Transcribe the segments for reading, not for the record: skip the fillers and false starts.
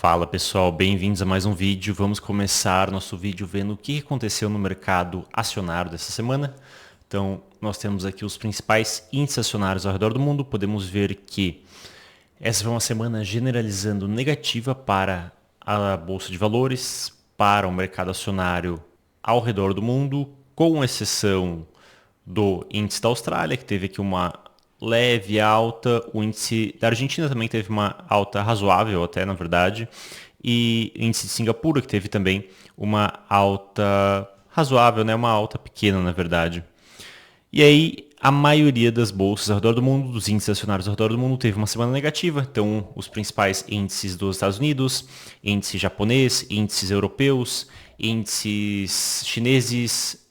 Fala pessoal, bem-vindos a mais um vídeo. Vamos começar nosso vídeo vendo o que aconteceu no mercado acionário dessa semana. Então, nós temos aqui os principais índices acionários ao redor do mundo. Podemos ver que essa foi uma semana generalizando negativa para a Bolsa de Valores, para o mercado acionário ao redor do mundo, com exceção do índice da Austrália, que teve aqui uma leve alta. O índice da Argentina também teve uma alta razoável até, na verdade. E o índice de Singapura, que teve também uma alta razoável, né? Uma alta pequena, na verdade. E aí, a maioria das bolsas ao redor do mundo, dos índices acionários ao redor do mundo, teve uma semana negativa. Então, os principais índices dos Estados Unidos, índice japonês, índices europeus, índices chineses,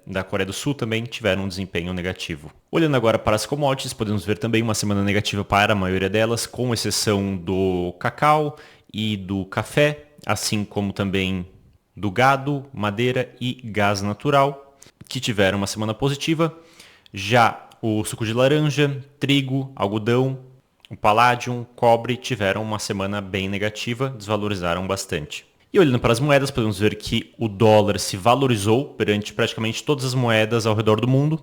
da Coreia do Sul também tiveram um desempenho negativo. Olhando agora para as commodities, podemos ver também uma semana negativa para a maioria delas, com exceção do cacau e do café, assim como também do gado, madeira e gás natural, que tiveram uma semana positiva. Já o suco de laranja, trigo, algodão, o palladium, cobre tiveram uma semana bem negativa, desvalorizaram bastante. E olhando para as moedas, podemos ver que o dólar se valorizou perante praticamente todas as moedas ao redor do mundo,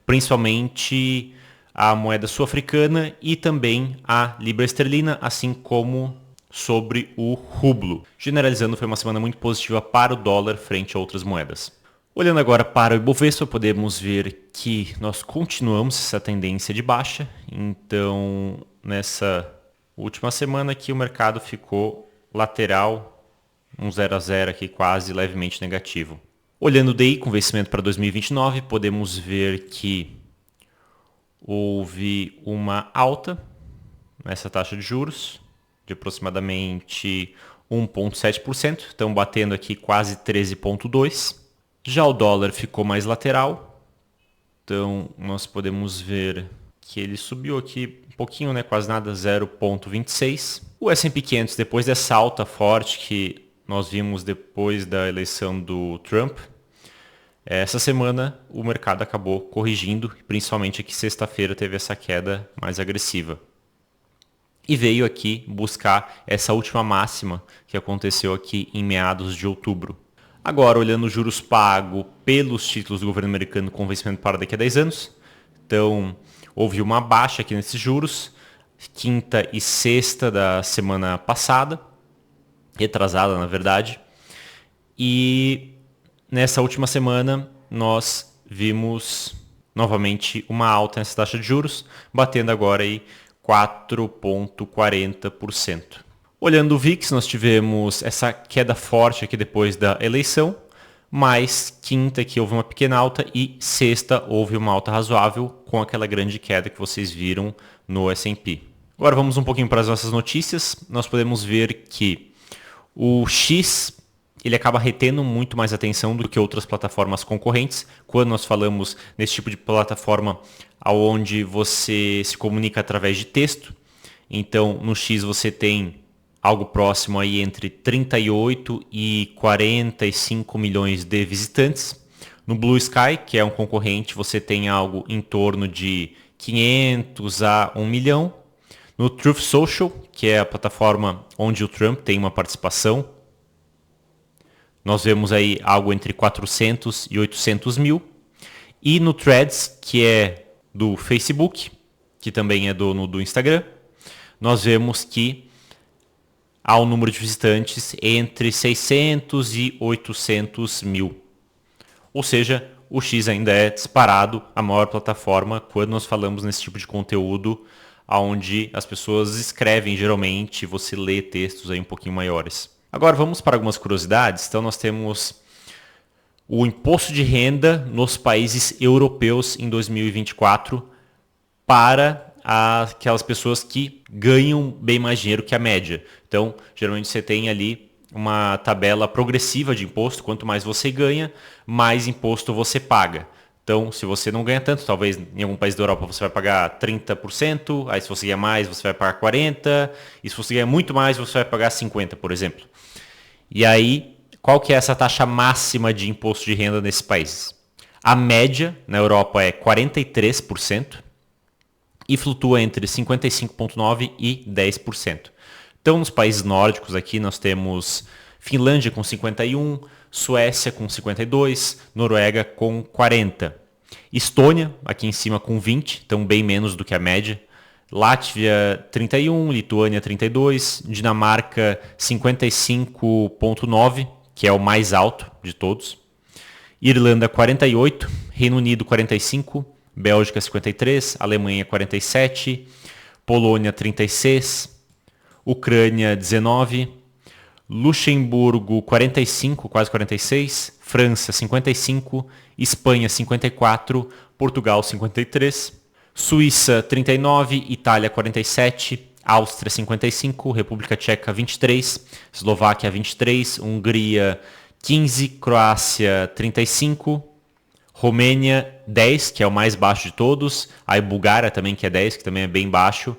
principalmente a moeda sul-africana e também a libra esterlina, assim como sobre o rublo. Generalizando, foi uma semana muito positiva para o dólar frente a outras moedas. Olhando agora para o Ibovespa, podemos ver que nós continuamos essa tendência de baixa. Então, nessa última semana aqui, o mercado ficou lateral, um 0 a 0 aqui quase levemente negativo. Olhando o DI com vencimento para 2029, podemos ver que houve uma alta nessa taxa de juros de aproximadamente 1,7%, estão batendo aqui quase 13,2%. Já o dólar ficou mais lateral, então nós podemos ver que ele subiu aqui um pouquinho, né, quase nada, 0,26%. O S&P 500, depois dessa alta forte que nós vimos depois da eleição do Trump, essa semana o mercado acabou corrigindo, principalmente aqui sexta-feira teve essa queda mais agressiva. E veio aqui buscar essa última máxima que aconteceu aqui em meados de outubro. Agora, olhando os juros pagos pelos títulos do governo americano com vencimento para daqui a 10 anos, então houve uma baixa aqui nesses juros, quinta e sexta da semana passada, retrasada na verdade, e nessa última semana nós vimos novamente uma alta nessa taxa de juros, batendo agora aí 4,40%. Olhando o VIX, nós tivemos essa queda forte aqui depois da eleição, mas quinta que houve uma pequena alta e sexta houve uma alta razoável com aquela grande queda que vocês viram no S&P. Agora vamos um pouquinho para as nossas notícias. Nós podemos ver que o X ele acaba retendo muito mais atenção do que outras plataformas concorrentes. Quando nós falamos nesse tipo de plataforma onde você se comunica através de texto, então no X você tem algo próximo aí entre 38 e 45 milhões de visitantes. No Blue Sky, que é um concorrente, você tem algo em torno de 500 a 1 milhão. No Truth Social, que é a plataforma onde o Trump tem uma participação, nós vemos aí algo entre 400 e 800 mil. E no Threads, que é do Facebook, que também é dono do Instagram, nós vemos que há um número de visitantes entre 600 e 800 mil. Ou seja, o X ainda é disparado a maior plataforma quando nós falamos nesse tipo de conteúdo, onde as pessoas escrevem geralmente, você lê textos aí um pouquinho maiores. Agora vamos para algumas curiosidades. Então nós temos o imposto de renda nos países europeus em 2024 para aquelas pessoas que ganham bem mais dinheiro que a média. Então, geralmente você tem ali uma tabela progressiva de imposto. Quanto mais você ganha, mais imposto você paga. Então, se você não ganha tanto, talvez em algum país da Europa você vai pagar 30%, aí se você ganha mais, você vai pagar 40%, e se você ganha muito mais, você vai pagar 50%, por exemplo. E aí, qual que é essa taxa máxima de imposto de renda nesses países? A média na Europa é 43%. E flutua entre 55,9% e 10%. Então, nos países nórdicos aqui nós temos Finlândia com 51, Suécia com 52, Noruega com 40. Estônia, aqui em cima, com 20, então bem menos do que a média. Látvia, 31, Lituânia, 32, Dinamarca, 55,9, que é o mais alto de todos. Irlanda, 48, Reino Unido, 45, Bélgica, 53, Alemanha, 47, Polônia, 36, Ucrânia, 19, Luxemburgo, 45, quase 46, França, 55, Espanha, 54, Portugal, 53, Suíça, 39, Itália, 47, Áustria, 55, República Tcheca, 23, Eslováquia, 23, Hungria, 15, Croácia, 35, Romênia, 10, que é o mais baixo de todos, aí Bulgária também, que é 10, que também é bem baixo.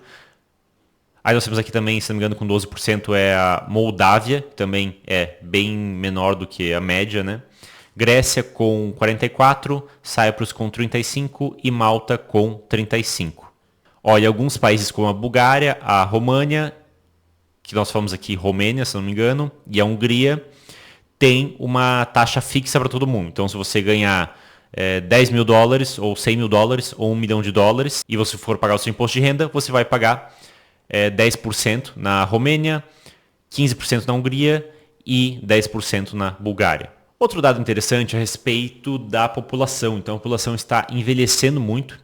Aí nós temos aqui também, se não me engano, com 12% é a Moldávia, que também é bem menor do que a média, né? Grécia com 44, Cyprus com 35 e Malta com 35. Olha, alguns países como a Bulgária, a România, que nós falamos aqui Romênia, se não me engano, e a Hungria, tem uma taxa fixa para todo mundo. Então, se você ganhar $10 mil, ou $100 mil, ou $1 milhão, e você for pagar o seu imposto de renda, você vai pagar 10% na Romênia, 15% na Hungria e 10% na Bulgária. Outro dado interessante a respeito da população. Então, a população está envelhecendo muito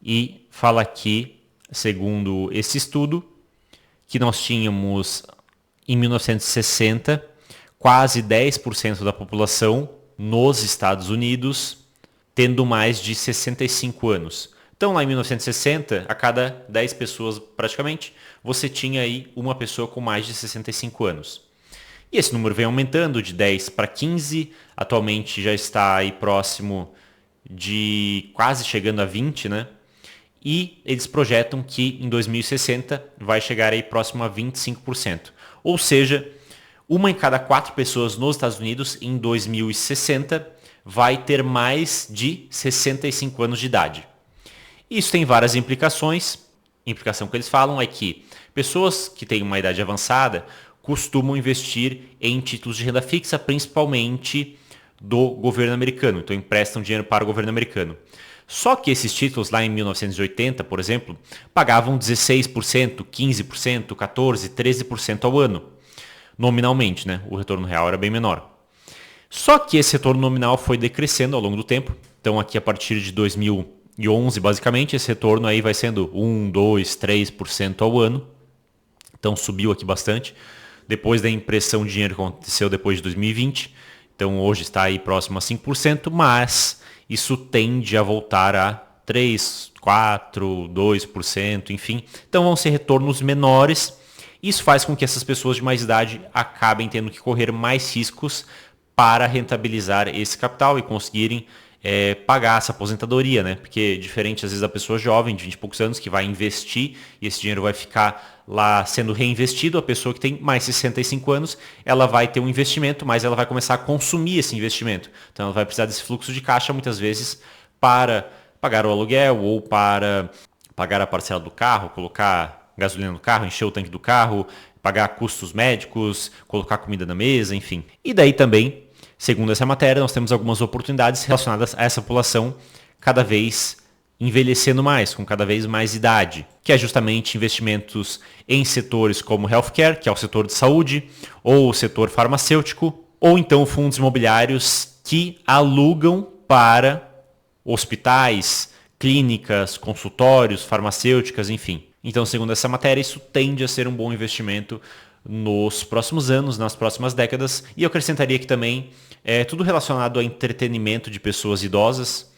e fala aqui, segundo esse estudo, que nós tínhamos em 1960 quase 10% da população nos Estados Unidos tendo mais de 65 anos. Então, lá em 1960, a cada 10 pessoas praticamente, você tinha aí uma pessoa com mais de 65 anos. E esse número vem aumentando de 10 para 15, atualmente já está aí próximo de quase chegando a 20, né? E eles projetam que em 2060 vai chegar aí próximo a 25%. Ou seja, uma em cada 4 pessoas nos Estados Unidos em 2060 vai ter mais de 65 anos de idade. Isso tem várias implicações. A implicação que eles falam é que pessoas que têm uma idade avançada costumam investir em títulos de renda fixa, principalmente do governo americano. Então, emprestam dinheiro para o governo americano. Só que esses títulos, lá em 1980, por exemplo, pagavam 16%, 15%, 14%, 13% ao ano. Nominalmente, né? O retorno real era bem menor. Só que esse retorno nominal foi decrescendo ao longo do tempo. Então, aqui a partir de 2011, basicamente, esse retorno aí vai sendo 1, 2, 3% ao ano. Então, subiu aqui bastante. Depois da impressão de dinheiro que aconteceu depois de 2020. Então, hoje está aí próximo a 5%, mas isso tende a voltar a 3, 4, 2%, enfim. Então, vão ser retornos menores. Isso faz com que essas pessoas de mais idade acabem tendo que correr mais riscos para rentabilizar esse capital e conseguirem pagar essa aposentadoria, né? Porque diferente às vezes da pessoa jovem, de 20 e poucos anos, que vai investir e esse dinheiro vai ficar lá sendo reinvestido, a pessoa que tem mais de 65 anos, ela vai ter um investimento, mas ela vai começar a consumir esse investimento. Então ela vai precisar desse fluxo de caixa muitas vezes para pagar o aluguel ou para pagar a parcela do carro, colocar gasolina no carro, encher o tanque do carro, pagar custos médicos, colocar comida na mesa, enfim. E daí também, segundo essa matéria, nós temos algumas oportunidades relacionadas a essa população cada vez envelhecendo mais, com cada vez mais idade, que é justamente investimentos em setores como healthcare, que é o setor de saúde, ou o setor farmacêutico, ou então fundos imobiliários que alugam para hospitais, clínicas, consultórios, farmacêuticas, enfim. Então, segundo essa matéria, isso tende a ser um bom investimento nos próximos anos, nas próximas décadas. E eu acrescentaria que também tudo relacionado a entretenimento de pessoas idosas.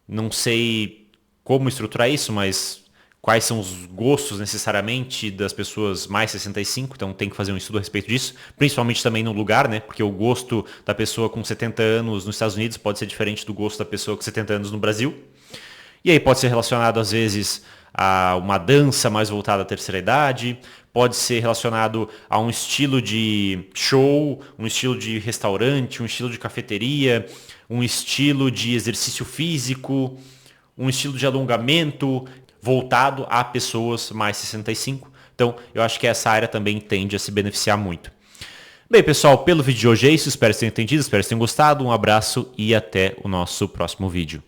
Não sei como estruturar isso, mas quais são os gostos necessariamente das pessoas mais 65, então tem que fazer um estudo a respeito disso, principalmente também no lugar, né? Porque o gosto da pessoa com 70 anos nos Estados Unidos pode ser diferente do gosto da pessoa com 70 anos no Brasil. E aí pode ser relacionado às vezes a uma dança mais voltada à terceira idade, pode ser relacionado a um estilo de show, um estilo de restaurante, um estilo de cafeteria, um estilo de exercício físico, um estilo de alongamento voltado a pessoas mais 65. Então, eu acho que essa área também tende a se beneficiar muito. Bem, pessoal, pelo vídeo de hoje é isso. Espero que tenham entendido, espero que tenham gostado. Um abraço e até o nosso próximo vídeo.